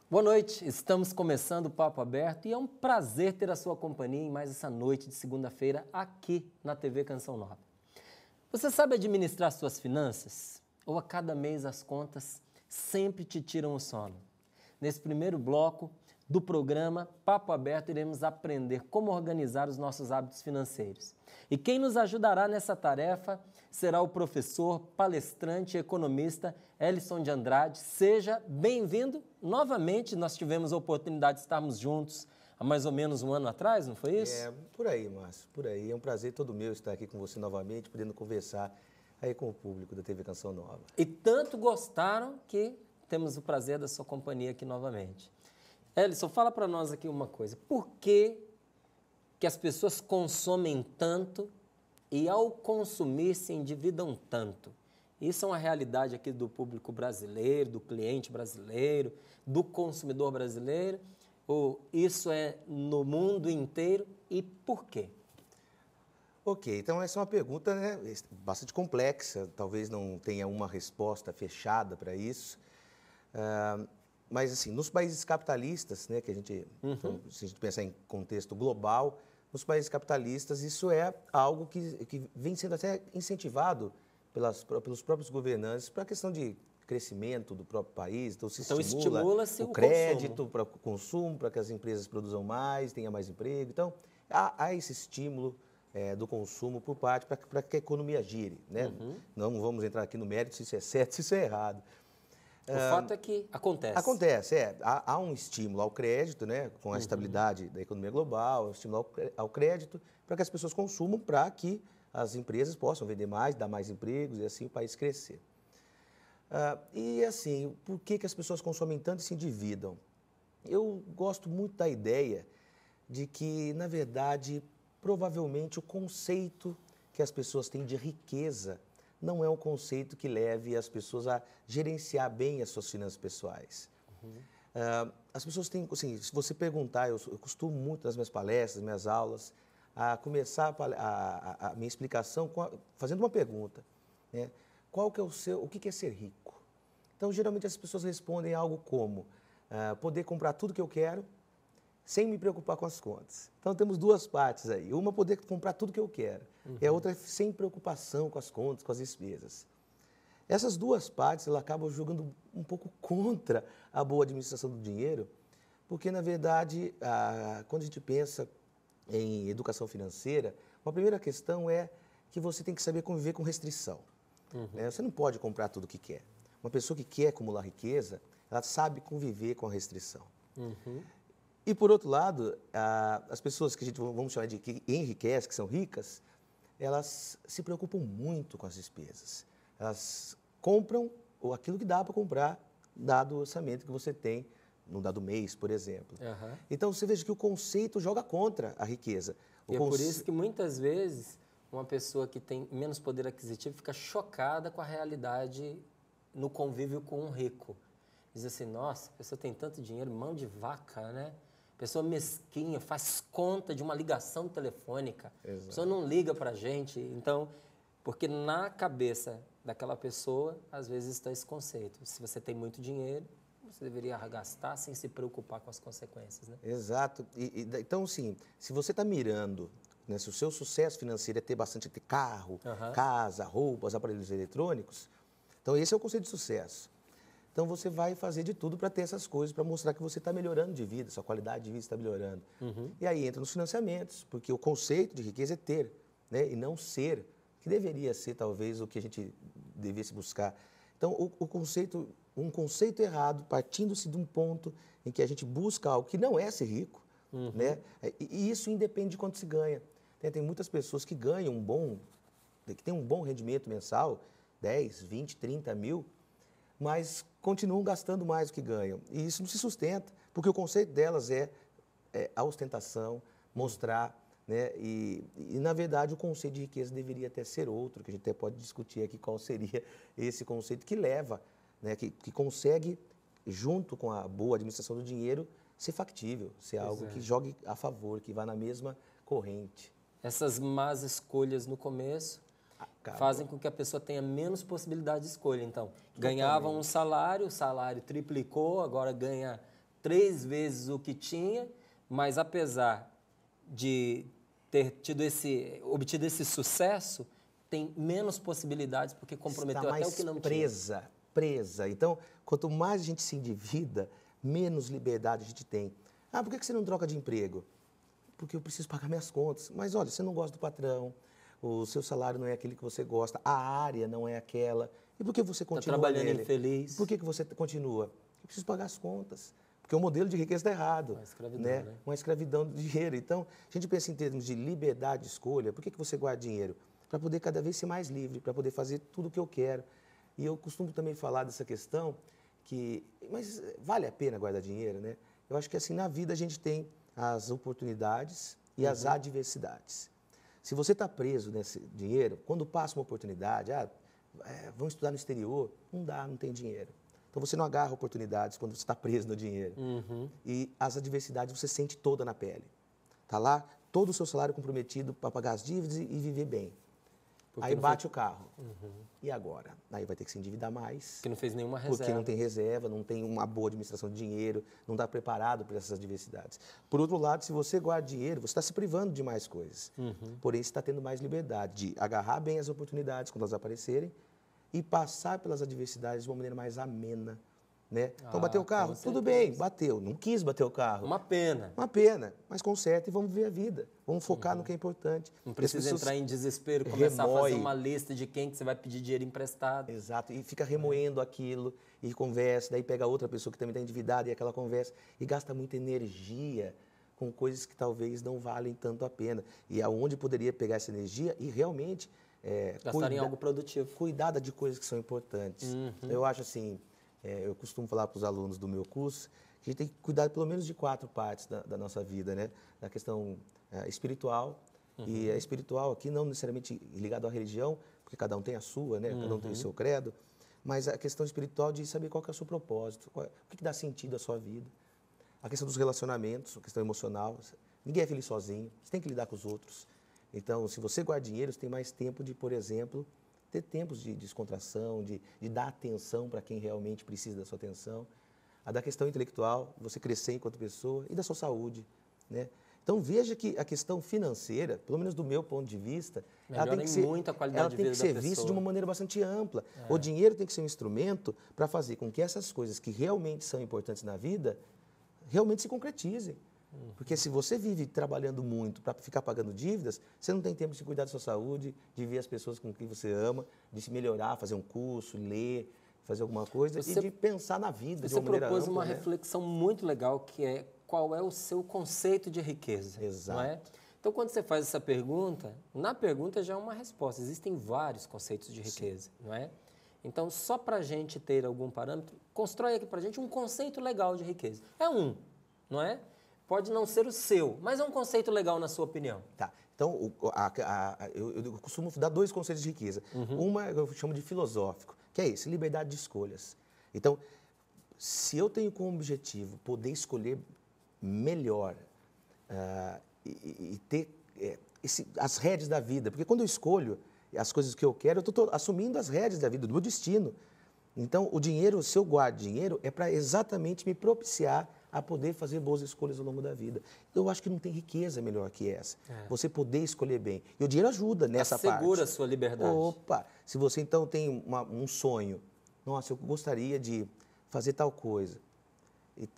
Boa noite, estamos começando o Papo Aberto e é um prazer ter a sua companhia em mais essa noite de segunda-feira aqui na TV Canção Nova. Você sabe administrar suas finanças? Ou a cada mês as contas sempre te tiram o sono? Nesse primeiro bloco do programa Papo Aberto, iremos aprender como organizar os nossos hábitos financeiros. E quem nos ajudará nessa tarefa será o professor, palestrante e economista Elison de Andrade. Seja bem-vindo. Novamente, nós tivemos a oportunidade de estarmos juntos há mais ou menos um ano atrás, não foi isso? Por aí, Márcio, por aí. É um prazer todo meu estar aqui com você novamente, podendo conversar aí com o público da TV Canção Nova. E tanto gostaram que temos o prazer da sua companhia aqui novamente. Elison, fala para nós aqui uma coisa. Por que as pessoas consomem tanto e, ao consumir, se endividam tanto? Isso é uma realidade aqui do público brasileiro, do cliente brasileiro, do consumidor brasileiro? Ou isso é no mundo inteiro e por quê? Ok, então essa é uma pergunta, né, bastante complexa, talvez não tenha uma resposta fechada para isso. Mas, assim, nos países capitalistas, né, que a gente, então, se a gente pensar em contexto global, nos países capitalistas isso é algo que vem sendo até incentivado pelos próprios governantes para a questão de crescimento do próprio país. Então, estimula-se o crédito para o consumo, para que as empresas produzam mais, tenham mais emprego. Então, há esse estímulo do consumo por parte para que a economia gire, né? Não vamos entrar aqui no mérito se isso é certo, se isso é errado. O fato é que acontece. Acontece, há um estímulo ao crédito, né, com a estabilidade da economia global, um estímulo ao crédito para que as pessoas consumam, para que as empresas possam vender mais, dar mais empregos e assim o país crescer. E assim, por que as pessoas consomem tanto e se endividam? Eu gosto muito da ideia de que, na verdade, provavelmente o conceito que as pessoas têm de riqueza não é um conceito que leve as pessoas a gerenciar bem as suas finanças pessoais. As pessoas têm, assim, se você perguntar, eu costumo muito nas minhas palestras, nas minhas aulas, a começar a minha explicação fazendo uma pergunta, né? Qual que é o que é ser rico? Então, geralmente as pessoas respondem algo como poder comprar tudo que eu quero, sem me preocupar com as contas. Então, temos duas partes aí. Uma, poder comprar tudo que eu quero. E a outra, sem preocupação com as contas, com as despesas. Essas duas partes, elas acabam jogando um pouco contra a boa administração do dinheiro, porque, na verdade, quando a gente pensa em educação financeira, uma primeira questão é que você tem que saber conviver com restrição. Né? Você não pode comprar tudo que quer. Uma pessoa que quer acumular riqueza, ela sabe conviver com a restrição. E, por outro lado, as pessoas que a gente vamos chamar de que enriquecem, que são ricas, elas se preocupam muito com as despesas. Elas compram aquilo que dá para comprar, dado o orçamento que você tem num dado mês, por exemplo. Então, você veja que o conceito joga contra a riqueza. E é por isso que, muitas vezes, uma pessoa que tem menos poder aquisitivo fica chocada com a realidade no convívio com um rico. Diz assim, nossa, a pessoa tem tanto dinheiro, mão de vaca, né? Pessoa mesquinha, faz conta de uma ligação telefônica. Exato. A pessoa não liga para a gente. Então, porque na cabeça daquela pessoa, às vezes está esse conceito. Se você tem muito dinheiro, você deveria gastar sem se preocupar com as consequências, né? Exato. Então, sim, se você está mirando, né, se o seu sucesso financeiro é ter carro, casa, roupas, aparelhos eletrônicos, então esse é o conceito de sucesso. Então, você vai fazer de tudo para ter essas coisas, para mostrar que você está melhorando de vida, sua qualidade de vida está melhorando. E aí entra nos financiamentos, porque o conceito de riqueza é ter, né, e não ser, que deveria ser talvez o que a gente devesse buscar. Então, um conceito errado, partindo-se de um ponto em que a gente busca algo que não é ser rico, né, e isso independe de quanto se ganha. Tem muitas pessoas que ganham que têm um bom rendimento mensal, 10, 20, 30 mil, mas continuam gastando mais do que ganham. E isso não se sustenta, porque o conceito delas é a ostentação, mostrar, né? E, na verdade, o conceito de riqueza deveria até ser outro, que a gente até pode discutir aqui qual seria esse conceito que leva, né? Que consegue, junto com a boa administração do dinheiro, ser factível, ser algo que jogue a favor, que vá na mesma corrente. Essas más escolhas no começo fazem com que a pessoa tenha menos possibilidade de escolha. Então, ganhava um salário, o salário triplicou, agora ganha 3 vezes o que tinha, mas apesar de ter obtido esse sucesso, tem menos possibilidades porque comprometeu até o que não tinha. Presa. Então, quanto mais a gente se endivida, menos liberdade a gente tem. Ah, por que você não troca de emprego? Porque eu preciso pagar minhas contas. Mas olha, você não gosta do patrão, o seu salário não é aquele que você gosta, a área não é aquela. E por que você continua trabalhando nele? infeliz? Por que você continua? Eu preciso pagar as contas. Porque o modelo de riqueza está errado. Uma escravidão, né? né? Uma escravidão do dinheiro. Então, a gente pensa em termos de liberdade de escolha. Por que você guarda dinheiro? Para poder cada vez ser mais livre, para poder fazer tudo o que eu quero. E eu costumo também falar dessa questão mas vale a pena guardar dinheiro, né? Eu acho que assim, na vida a gente tem as oportunidades e as adversidades. Se você está preso nesse dinheiro, quando passa uma oportunidade, vamos estudar no exterior, não dá, não tem dinheiro. Então você não agarra oportunidades quando você está preso no dinheiro. E as adversidades você sente toda na pele. Está lá, todo o seu salário comprometido para pagar as dívidas e viver bem. Aí bate o carro. E agora? Aí vai ter que se endividar mais. Porque não fez nenhuma reserva. Porque não tem reserva, não tem uma boa administração de dinheiro, não está preparado para essas adversidades. Por outro lado, se você guarda dinheiro, você está se privando de mais coisas. Porém, você está tendo mais liberdade de agarrar bem as oportunidades quando elas aparecerem e passar pelas adversidades de uma maneira mais amena. Né? Então, bateu o carro? Tudo bem, bateu. Não quis bater o carro. Uma pena. Uma pena, mas conserta e vamos ver a vida. Vamos focar no que é importante. Não precisa entrar em desespero, começar a fazer uma lista de quem que você vai pedir dinheiro emprestado. Exato, e fica remoendo aquilo, e conversa, daí pega outra pessoa que também está endividada e aquela conversa, e gasta muita energia com coisas que talvez não valem tanto a pena. E aonde poderia pegar essa energia e realmente... gastar em algo produtivo. Cuidar de coisas que são importantes. Eu acho assim... eu costumo falar para os alunos do meu curso que a gente tem que cuidar pelo menos de 4 partes da nossa vida, né? Da questão espiritual, e a espiritual aqui não necessariamente ligado à religião, porque cada um tem a sua, né? Cada um tem o seu credo, mas a questão espiritual de saber qual que é o seu propósito, o que dá sentido à sua vida. A questão dos relacionamentos, a questão emocional. Ninguém é feliz sozinho, você tem que lidar com os outros. Então, se você guarda dinheiro, você tem mais tempo de, por exemplo... ter tempos de descontração, de dar atenção para quem realmente precisa da sua atenção. A da questão intelectual, você crescer enquanto pessoa, e da sua saúde. Né? Então, veja que a questão financeira, pelo menos do meu ponto de vista, ela tem que ser vista de uma maneira bastante ampla. O dinheiro tem que ser um instrumento para fazer com que essas coisas que realmente são importantes na vida, realmente se concretizem. Porque se você vive trabalhando muito para ficar pagando dívidas, você não tem tempo de cuidar da sua saúde, de ver as pessoas com quem você ama, de se melhorar, fazer um curso, ler, fazer alguma coisa e de pensar na vida de uma maneira ampla. Você propôs uma reflexão muito legal, que é qual é o seu conceito de riqueza. Exato. Não é? Então, quando você faz essa pergunta, na pergunta já é uma resposta. Existem vários conceitos de riqueza, não é? Então, só para a gente ter algum parâmetro, constrói aqui para a gente um conceito legal de riqueza. É não é? Pode não ser o seu, mas é um conceito legal na sua opinião. Tá. Então, eu costumo dar 2 conceitos de riqueza. Uma eu chamo de filosófico, que é esse, liberdade de escolhas. Então, se eu tenho como objetivo poder escolher melhor e ter as rédeas da vida, porque quando eu escolho as coisas que eu quero, eu estou assumindo as rédeas da vida, do meu destino. Então, o dinheiro, se eu guardo dinheiro, é para exatamente me propiciar a poder fazer boas escolhas ao longo da vida. Eu acho que não tem riqueza melhor que essa. Você poder escolher bem. E o dinheiro ajuda nessa parte. Assegura a sua liberdade. Opa! Se você então tem um sonho, nossa, eu gostaria de fazer tal coisa.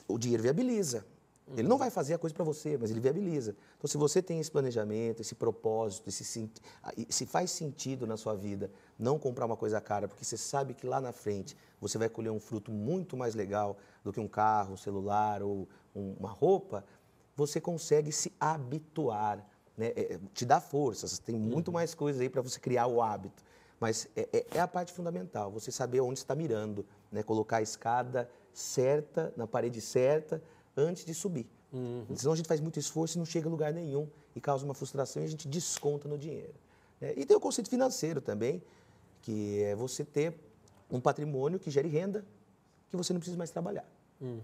O dinheiro viabiliza. Ele não vai fazer a coisa para você, mas ele viabiliza. Então, se você tem esse planejamento, esse propósito, se faz sentido na sua vida não comprar uma coisa cara, porque você sabe que lá na frente você vai colher um fruto muito mais legal do que um carro, um celular ou uma roupa, você consegue se habituar, né? Te dá forças, tem muito mais coisas aí para você criar o hábito. Mas é a parte fundamental, você saber onde está mirando, né? Colocar a escada certa, na parede certa, antes de subir. Senão a gente faz muito esforço e não chega a lugar nenhum e causa uma frustração e a gente desconta no dinheiro. E tem o conceito financeiro também, que é você ter um patrimônio que gere renda, que você não precisa mais trabalhar.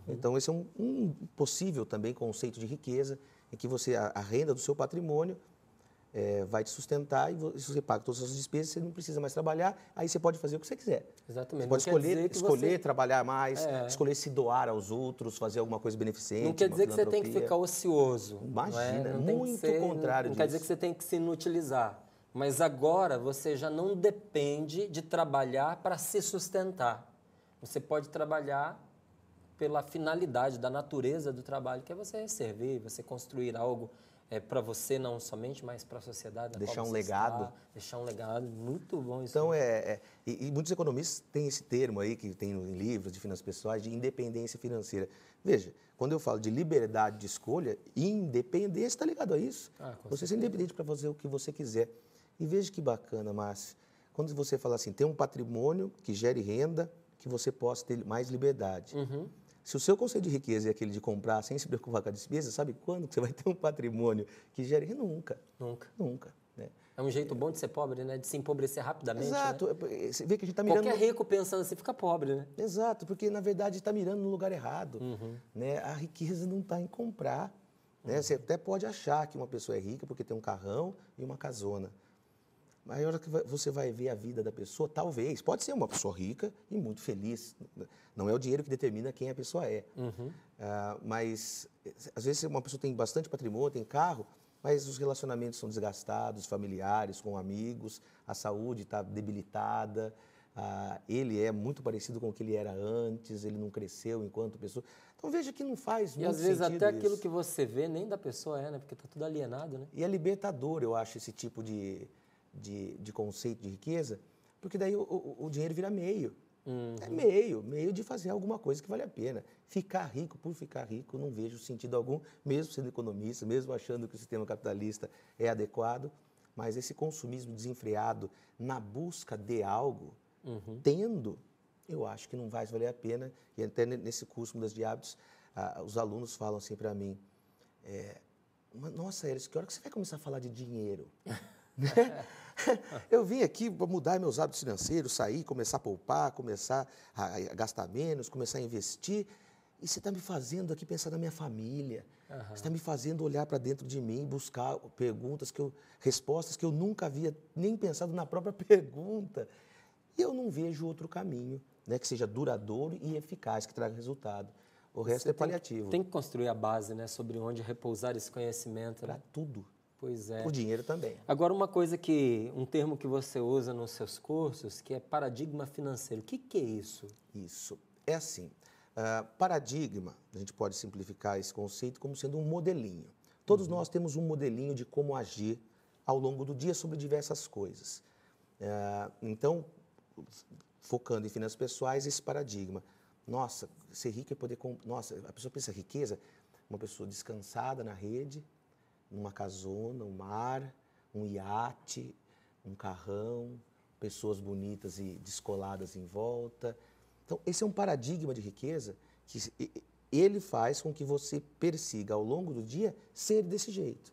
Então esse é um possível também conceito de riqueza, em que você, a renda do seu patrimônio vai te sustentar e você paga todas as suas despesas, você não precisa mais trabalhar, aí você pode fazer o que você quiser. Exatamente. Você pode escolher trabalhar mais, escolher se doar aos outros, fazer alguma coisa beneficente, não quer dizer que você tem que ficar ocioso. Imagina, não muito contrário Não disso. quer dizer que você tem que se inutilizar. Mas agora você já não depende de trabalhar para se sustentar. Você pode trabalhar pela finalidade da natureza do trabalho, que é você servir, você construir algo para você não somente, mas para a sociedade. Deixar um legado. Deixar um legado, muito bom isso. Então, e muitos economistas têm esse termo aí, que tem em livros de finanças pessoais, de independência financeira. Veja, quando eu falo de liberdade de escolha, independência está ligado a isso. Você ser independente para fazer o que você quiser. E veja que bacana, Márcio, quando você fala assim, tem um patrimônio que gere renda, que você possa ter mais liberdade. Se o seu conceito de riqueza é aquele de comprar sem se preocupar com a despesa, sabe quando que você vai ter um patrimônio que gere renda? Nunca. Nunca. Né? É um jeito bom de ser pobre, né? De se empobrecer rapidamente. Exato. Né? Você vê que a gente está mirando... Qualquer rico pensando assim fica pobre, né? Exato, porque na verdade está mirando no lugar errado. Né? A riqueza não está em comprar. Né? Você até pode achar que uma pessoa é rica porque tem um carrão e uma casona. Mas a hora que você vai ver a vida da pessoa, talvez, pode ser uma pessoa rica e muito feliz. Não é o dinheiro que determina quem a pessoa é. Mas, às vezes, uma pessoa tem bastante patrimônio, tem carro, mas os relacionamentos são desgastados, familiares, com amigos, a saúde está debilitada, ele é muito parecido com o que ele era antes, ele não cresceu enquanto pessoa. Então, veja que não faz muito sentido. E, às vezes, até aquilo que você vê nem da pessoa né? Porque está tudo alienado, né? E é libertador, eu acho, esse tipo de conceito de riqueza, porque daí o dinheiro vira meio. É meio de fazer alguma coisa que vale a pena. Ficar rico por ficar rico, não vejo sentido algum, mesmo sendo economista, mesmo achando que o sistema capitalista é adequado, mas esse consumismo desenfreado na busca de algo, eu acho que não vai valer a pena. E até nesse curso Mudança de Hábitos, os alunos falam assim para mim, nossa, Elis, que hora que você vai começar a falar de dinheiro? Eu vim aqui para mudar meus hábitos financeiros, sair, começar a poupar, começar a gastar menos, começar a investir. E você está me fazendo aqui pensar na minha família. Você está me fazendo olhar para dentro de mim, buscar respostas que eu nunca havia nem pensado na própria pergunta. E eu não vejo outro caminho, né, que seja duradouro e eficaz, que traga resultado. O resto é paliativo. Tem que construir a base, né, sobre onde repousar esse conhecimento. Para tudo. Pois é. O dinheiro também. Agora, um termo que você usa nos seus cursos, que é paradigma financeiro. O que é isso? Isso. É assim, paradigma, a gente pode simplificar esse conceito como sendo um modelinho. Todos nós temos um modelinho de como agir ao longo do dia sobre diversas coisas. Então, focando em finanças pessoais, esse paradigma. Nossa, ser rico é poder... Nossa, a pessoa pensa riqueza, uma pessoa descansada na rede, numa casona, um mar, um iate, um carrão, pessoas bonitas e descoladas em volta. Então, esse é um paradigma de riqueza que ele faz com que você persiga ao longo do dia ser desse jeito.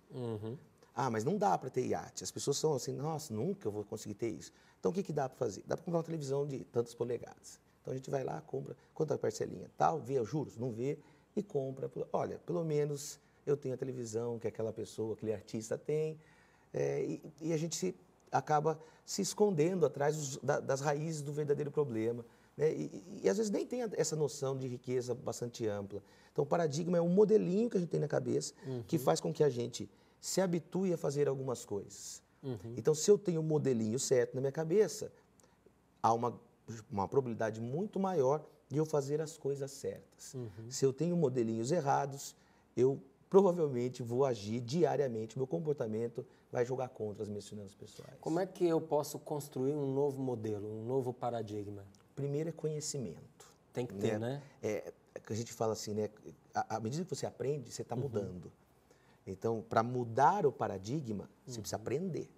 Mas não dá para ter iate. As pessoas são assim, nossa, nunca eu vou conseguir ter isso. Então, o que dá para fazer? Dá para comprar uma televisão de tantas polegadas. Então, a gente vai lá, compra, quanto é a parcelinha? Tal, vê os juros? Não vê, e compra. Olha, pelo menos... eu tenho a televisão que aquela pessoa, aquele artista tem, e a gente acaba se escondendo atrás das raízes do verdadeiro problema. Né? E às vezes nem tem essa noção de riqueza bastante ampla. Então, o paradigma é um modelinho que a gente tem na cabeça, que faz com que a gente se habitue a fazer algumas coisas. Então, se eu tenho um modelinho certo na minha cabeça, há uma probabilidade muito maior de eu fazer as coisas certas. Se eu tenho modelinhos errados, eu provavelmente vou agir diariamente, meu comportamento vai jogar contra as minhas finanças pessoais. Como é que eu posso construir um novo modelo, um novo paradigma? Primeiro é conhecimento. Tem que ter, né? A gente fala assim, né? À medida que você aprende, você está mudando. Então, para mudar o paradigma, você precisa aprender.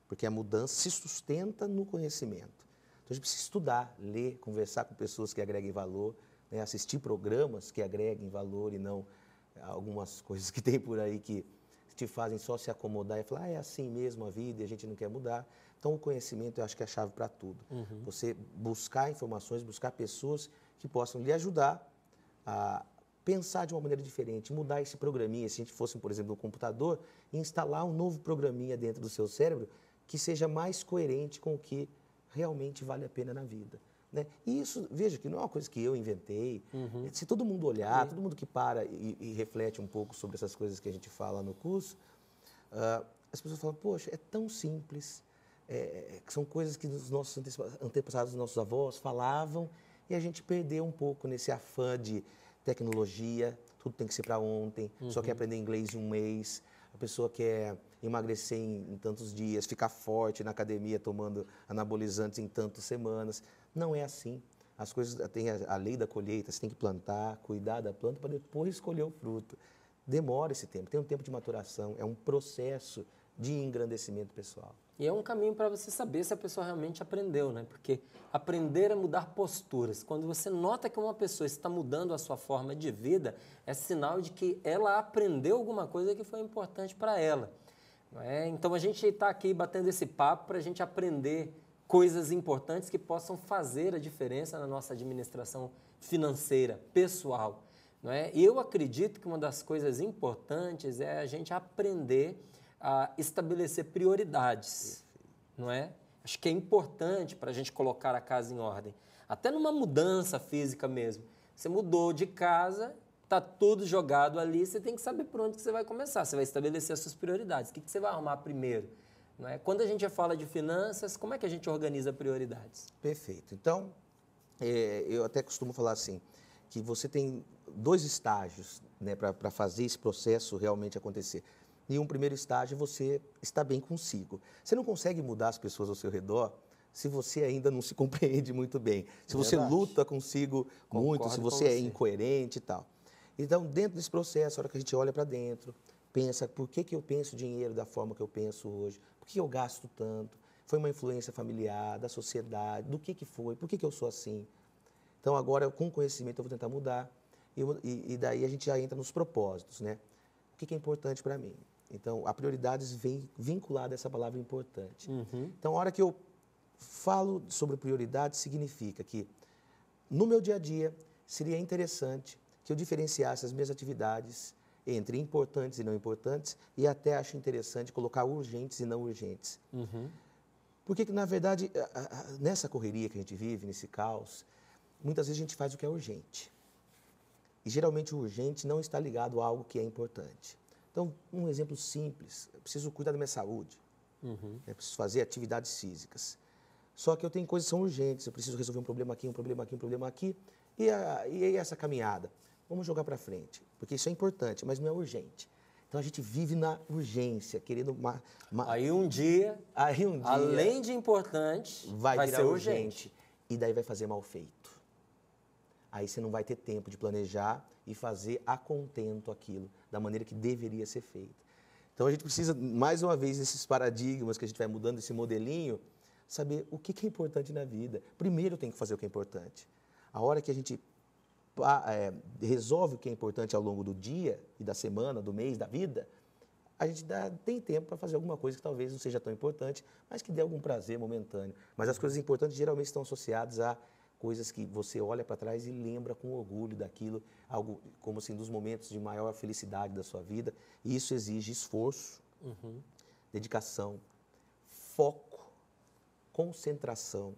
Porque a mudança se sustenta no conhecimento. Então, a gente precisa estudar, ler, conversar com pessoas que agreguem valor, né? Assistir programas que agreguem valor e não algumas coisas que tem por aí que te fazem só se acomodar e falar, é assim mesmo a vida e a gente não quer mudar. Então, o conhecimento eu acho que é a chave para tudo. Você buscar informações, buscar pessoas que possam lhe ajudar a pensar de uma maneira diferente, mudar esse programinha, se a gente fosse, por exemplo, no computador, e instalar um novo programinha dentro do seu cérebro que seja mais coerente com o que realmente vale a pena na vida. Né? E isso, veja que não é uma coisa que eu inventei. Se todo mundo olhar, todo mundo que para e reflete um pouco sobre essas coisas que a gente fala no curso, as pessoas falam, poxa, é tão simples, que são coisas que os nossos antepassados, os nossos avós falavam, e a gente perdeu um pouco nesse afã de tecnologia, tudo tem que ser para ontem, só quer aprender inglês em um mês, a pessoa quer emagrecer em tantos dias, ficar forte na academia tomando anabolizantes em tantas semanas. Não é assim. As coisas, tem a lei da colheita, você tem que plantar, cuidar da planta para depois escolher o fruto. Demora esse tempo, tem um tempo de maturação, é um processo de engrandecimento pessoal. E é um caminho para você saber se a pessoa realmente aprendeu, né? Porque aprender é mudar posturas. Quando você nota que uma pessoa está mudando a sua forma de vida, é sinal de que ela aprendeu alguma coisa que foi importante para ela. Não é? Então a gente está aqui batendo esse papo para a gente aprender coisas importantes que possam fazer a diferença na nossa administração financeira, pessoal. Não é? E eu acredito que uma das coisas importantes é a gente aprender a estabelecer prioridades, não é? Acho que é importante para a gente colocar a casa em ordem. Até numa mudança física mesmo. Você mudou de casa, está tudo jogado ali, você tem que saber por onde que você vai começar. Você vai estabelecer as suas prioridades. O que você vai arrumar primeiro? Não é? Quando a gente fala de finanças, como é que a gente organiza prioridades? Perfeito. Então, eu até costumo falar assim, que você tem 2 estágios, né, para fazer esse processo realmente acontecer. Em um primeiro estágio, você está bem consigo. Você não consegue mudar as pessoas ao seu redor se você ainda não se compreende muito bem. Se você luta consigo muito, se você é incoerente e tal. Então, dentro desse processo, a hora que a gente olha para dentro, pensa por que eu penso dinheiro da forma que eu penso hoje, por que eu gasto tanto, foi uma influência familiar, da sociedade, do que foi, por que eu sou assim. Então, agora, com conhecimento, eu vou tentar mudar e daí a gente já entra nos propósitos, né? O que é importante para mim? Então, a prioridades vem vinculada a essa palavra importante. Então, a hora que eu falo sobre prioridades, significa que, no meu dia a dia, seria interessante que eu diferenciasse as minhas atividades entre importantes e não importantes e até acho interessante colocar urgentes e não urgentes. Porque, na verdade, nessa correria que a gente vive, nesse caos, muitas vezes a gente faz o que é urgente. E, geralmente, o urgente não está ligado a algo que é importante. Então, um exemplo simples, eu preciso cuidar da minha saúde, eu preciso fazer atividades físicas. Só que eu tenho coisas que são urgentes, eu preciso resolver um problema aqui, um problema aqui, um problema aqui, e essa caminhada? Vamos jogar para frente, porque isso é importante, mas não é urgente. Então, a gente vive na urgência, querendo Aí um dia, além de importante, vai ser urgente. E daí vai fazer mal feito. Aí você não vai ter tempo de planejar e fazer a contento aquilo, da maneira que deveria ser feito. Então, a gente precisa, mais uma vez, desses paradigmas que a gente vai mudando, esse modelinho, saber o que é importante na vida. Primeiro tem que fazer o que é importante. A hora que a gente resolve o que é importante ao longo do dia, e da semana, do mês, da vida, a gente tem tempo para fazer alguma coisa que talvez não seja tão importante, mas que dê algum prazer momentâneo. Mas as coisas importantes geralmente estão associadas a coisas que você olha para trás e lembra com orgulho daquilo, algo como assim, dos momentos de maior felicidade da sua vida. E isso exige esforço, dedicação, foco, concentração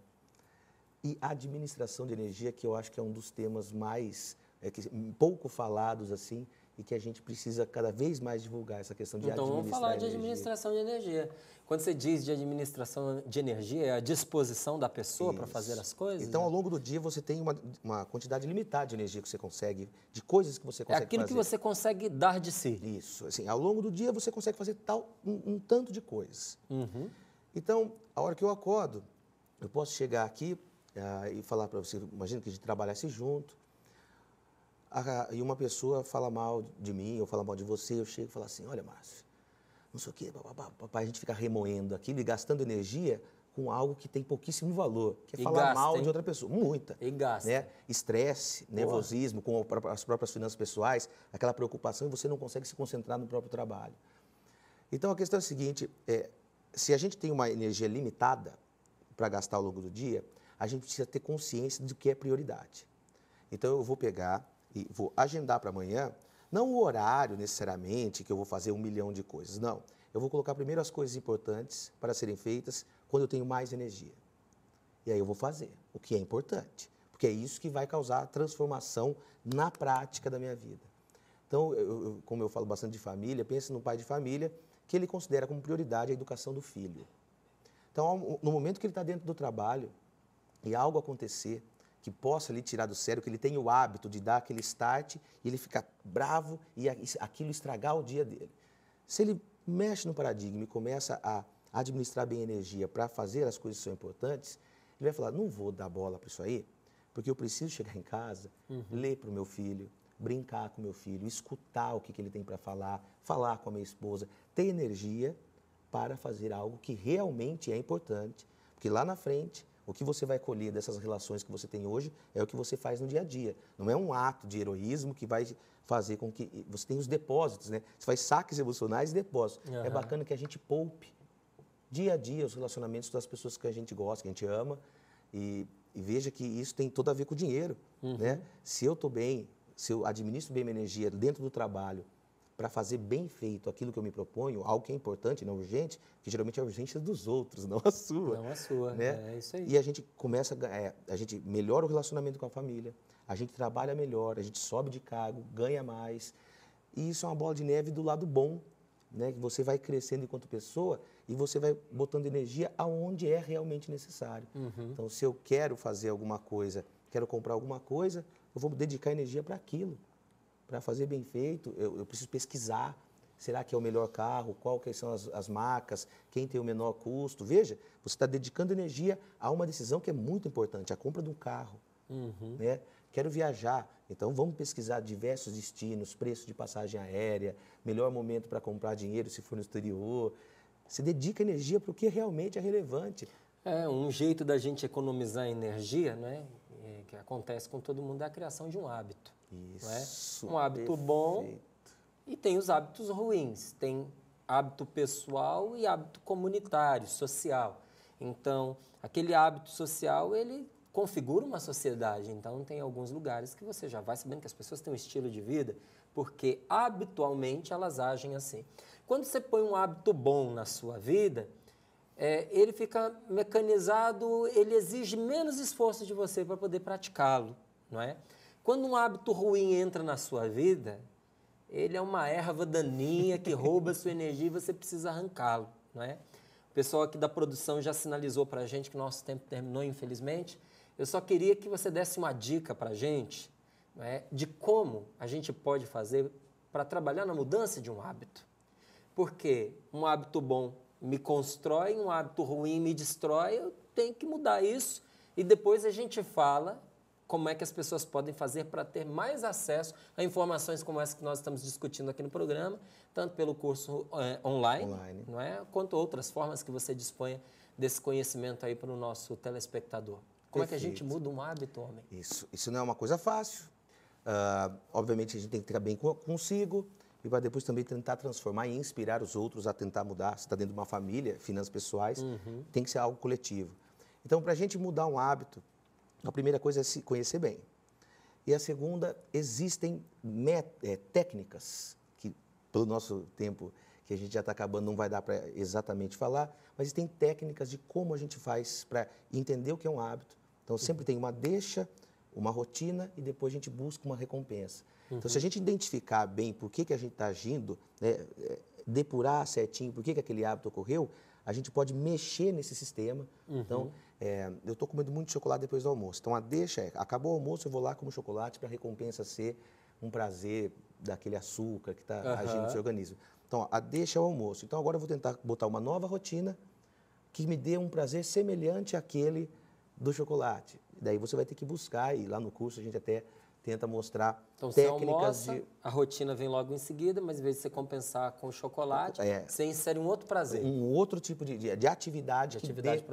e administração de energia, que eu acho que é um dos temas mais pouco falados assim, e que a gente precisa cada vez mais divulgar essa questão de administrar energia. Então, vamos falar de administração de energia. Quando você diz de administração de energia, é a disposição da pessoa para fazer as coisas? Então, ao longo do dia, você tem uma quantidade limitada de energia que você consegue, de coisas que você consegue fazer. É aquilo que você consegue dar de si. Isso. Assim, ao longo do dia, você consegue fazer um tanto de coisas. Então, a hora que eu acordo, eu posso chegar aqui e falar para você, imagina que a gente trabalhasse junto, e uma pessoa fala mal de mim, ou fala mal de você, eu chego e falo assim, olha, Márcio, não sei o quê, papai, a gente fica remoendo aquilo e gastando energia com algo que tem pouquíssimo valor, que é falar mal de outra pessoa, muita. E gasta. Né? Estresse, nervosismo, com as próprias finanças pessoais, aquela preocupação e você não consegue se concentrar no próprio trabalho. Então, a questão é a seguinte, se a gente tem uma energia limitada para gastar ao longo do dia, a gente precisa ter consciência do que é prioridade. Então, eu vou pegar e vou agendar para amanhã, não o horário necessariamente que eu vou fazer 1 milhão de coisas, não. Eu vou colocar primeiro as coisas importantes para serem feitas quando eu tenho mais energia. E aí eu vou fazer o que é importante, porque é isso que vai causar a transformação na prática da minha vida. Então, como eu falo bastante de família, pense no pai de família que ele considera como prioridade a educação do filho. Então, no momento que ele está dentro do trabalho e algo acontecer que possa lhe tirar do sério, que ele tenha o hábito de dar aquele start e ele ficar bravo e aquilo estragar o dia dele. Se ele mexe no paradigma e começa a administrar bem a energia para fazer as coisas que são importantes, ele vai falar, não vou dar bola para isso aí, porque eu preciso chegar em casa, ler para o meu filho, brincar com o meu filho, escutar o que ele tem para falar, falar com a minha esposa, ter energia para fazer algo que realmente é importante, porque lá na frente, o que você vai colher dessas relações que você tem hoje é o que você faz no dia a dia. Não é um ato de heroísmo que vai fazer com que você tenha os depósitos, né? Você faz saques emocionais e depósitos. É bacana que a gente poupe dia a dia os relacionamentos das pessoas que a gente gosta, que a gente ama, e veja que isso tem tudo a ver com o dinheiro, né? Se eu estou bem, se eu administro bem minha energia dentro do trabalho para fazer bem feito aquilo que eu me proponho, algo que é importante, não urgente, que geralmente é urgente dos outros, não a sua. Não a sua, né? É isso aí. E a gente começa, a gente melhora o relacionamento com a família, a gente trabalha melhor, a gente sobe de cargo, ganha mais, e isso é uma bola de neve do lado bom, né? Que você vai crescendo enquanto pessoa e você vai botando energia aonde é realmente necessário. Então, se eu quero fazer alguma coisa, quero comprar alguma coisa, eu vou dedicar energia para aquilo. Para fazer bem feito, eu preciso pesquisar. Será que é o melhor carro? Quais são as marcas? Quem tem o menor custo? Veja, você está dedicando energia a uma decisão que é muito importante, a compra de um carro. Né? Quero viajar, então vamos pesquisar diversos destinos, preço de passagem aérea, melhor momento para comprar dinheiro se for no exterior. Você dedica energia para o que realmente é relevante. É, um jeito da gente economizar energia, né, que acontece com todo mundo, é a criação de um hábito. Isso, não é? Um hábito bom e tem os hábitos ruins. Tem hábito pessoal e hábito comunitário, social. Então, aquele hábito social, ele configura uma sociedade. Então, tem alguns lugares que você já vai sabendo que as pessoas têm um estilo de vida, porque habitualmente elas agem assim. Quando você põe um hábito bom na sua vida, ele fica mecanizado, ele exige menos esforço de você para poder praticá-lo, não é? Quando um hábito ruim entra na sua vida, ele é uma erva daninha que rouba a sua energia e você precisa arrancá-lo, não é? O pessoal aqui da produção já sinalizou para a gente que o nosso tempo terminou, infelizmente. Eu só queria que você desse uma dica para a gente, não é, de como a gente pode fazer para trabalhar na mudança de um hábito. Porque um hábito bom me constrói, um hábito ruim me destrói, eu tenho que mudar isso e depois a gente fala como é que as pessoas podem fazer para ter mais acesso a informações como essa que nós estamos discutindo aqui no programa, tanto pelo curso online, não é? Quanto outras formas que você disponha desse conhecimento aí para o nosso telespectador. Como é que a gente muda um hábito, homem? Isso não é uma coisa fácil. Obviamente, a gente tem que ficar bem consigo e para depois também tentar transformar e inspirar os outros a tentar mudar. Se está dentro de uma família, finanças pessoais, tem que ser algo coletivo. Então, para a gente mudar um hábito, a primeira coisa é se conhecer bem. E a segunda, existem técnicas, que pelo nosso tempo, que a gente já está acabando, não vai dar para exatamente falar, mas existem técnicas de como a gente faz para entender o que é um hábito. Então, sempre tem uma deixa, uma rotina e depois a gente busca uma recompensa. Então, se a gente identificar bem por que a gente está agindo, né, depurar certinho por que aquele hábito ocorreu, a gente pode mexer nesse sistema. Então, eu estou comendo muito chocolate depois do almoço. Então, a deixa acabou o almoço, eu vou lá como chocolate para a recompensa ser um prazer daquele açúcar que está agindo no seu organismo. Então, a deixa é o almoço. Então, agora eu vou tentar botar uma nova rotina que me dê um prazer semelhante àquele do chocolate. Daí você vai ter que buscar, e lá no curso a gente até tenta mostrar então, técnicas você almoça, a rotina vem logo em seguida, mas em vez de você compensar com o chocolate, você insere um outro prazer. Um outro tipo de atividade,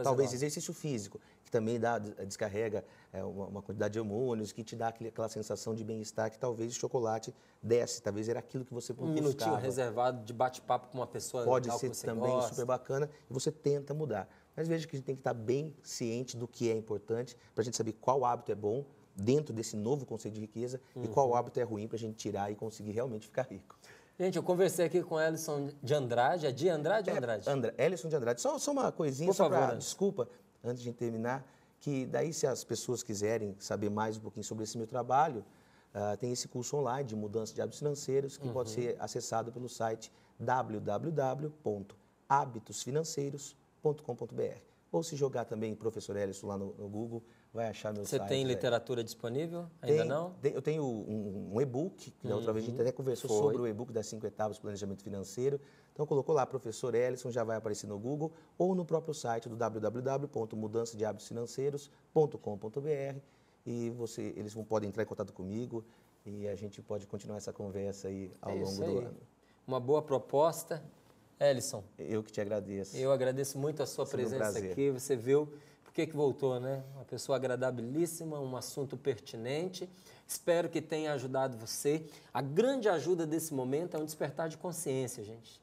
talvez exercício físico, que também descarrega uma quantidade de hormônios, que te dá aquela sensação de bem-estar que talvez o chocolate desse, talvez era aquilo que você buscava. Um minutinho reservado de bate-papo com uma pessoa pode legal ser que você também gosta. Super bacana, e você tenta mudar. Mas veja que a gente tem que estar bem ciente do que é importante, para a gente saber qual hábito é bom dentro desse novo conceito de riqueza e qual hábito é ruim para a gente tirar e conseguir realmente ficar rico. Gente, eu conversei aqui com o Ellison de Andrade. É de Andrade ou Andrade? Ellison de Andrade. Só uma coisinha, Por favor, desculpa, antes de terminar, que daí se as pessoas quiserem saber mais um pouquinho sobre esse meu trabalho, tem esse curso online de mudança de hábitos financeiros que pode ser acessado pelo site www.habitosfinanceiros.com.br. Ou se jogar também Professor Ellison lá no Google, vai achar meu site. Você tem literatura disponível? Ainda não? Eu tenho um e-book, que da outra vez a gente até conversou sobre o e-book das 5 etapas do planejamento financeiro. Então, colocou lá Professor Ellison, já vai aparecer no Google, ou no próprio site do www.mudançadehabitosfinanceiros.com.br. E eles podem entrar em contato comigo e a gente pode continuar essa conversa aí ao longo do ano. Uma boa proposta. Ellison. Eu que te agradeço. Eu agradeço muito a sua presença aqui. Você viu por que voltou, né? Uma pessoa agradabilíssima, um assunto pertinente. Espero que tenha ajudado você. A grande ajuda desse momento é um despertar de consciência, gente.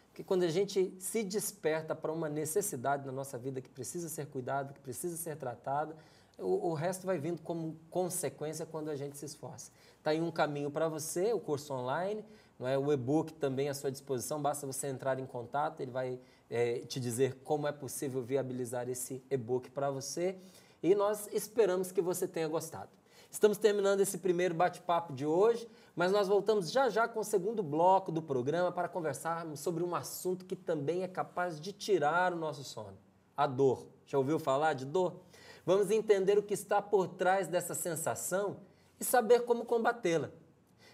Porque quando a gente se desperta para uma necessidade na nossa vida que precisa ser cuidada, que precisa ser tratada, o resto vai vindo como consequência quando a gente se esforça. Está aí um caminho para você, o curso online, não é? O e-book também à sua disposição, basta você entrar em contato, ele vai te dizer como é possível viabilizar esse e-book para você e nós esperamos que você tenha gostado. Estamos terminando esse primeiro bate-papo de hoje, mas nós voltamos já já com o segundo bloco do programa para conversarmos sobre um assunto que também é capaz de tirar o nosso sono, a dor. Já ouviu falar de dor? Vamos entender o que está por trás dessa sensação e saber como combatê-la.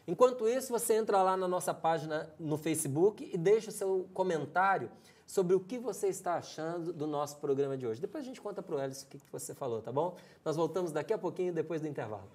Enquanto isso, você entra lá na nossa página no Facebook e deixa o seu comentário sobre o que você está achando do nosso programa de hoje. Depois a gente conta para o Ellison o que você falou, tá bom? Nós voltamos daqui a pouquinho, depois do intervalo.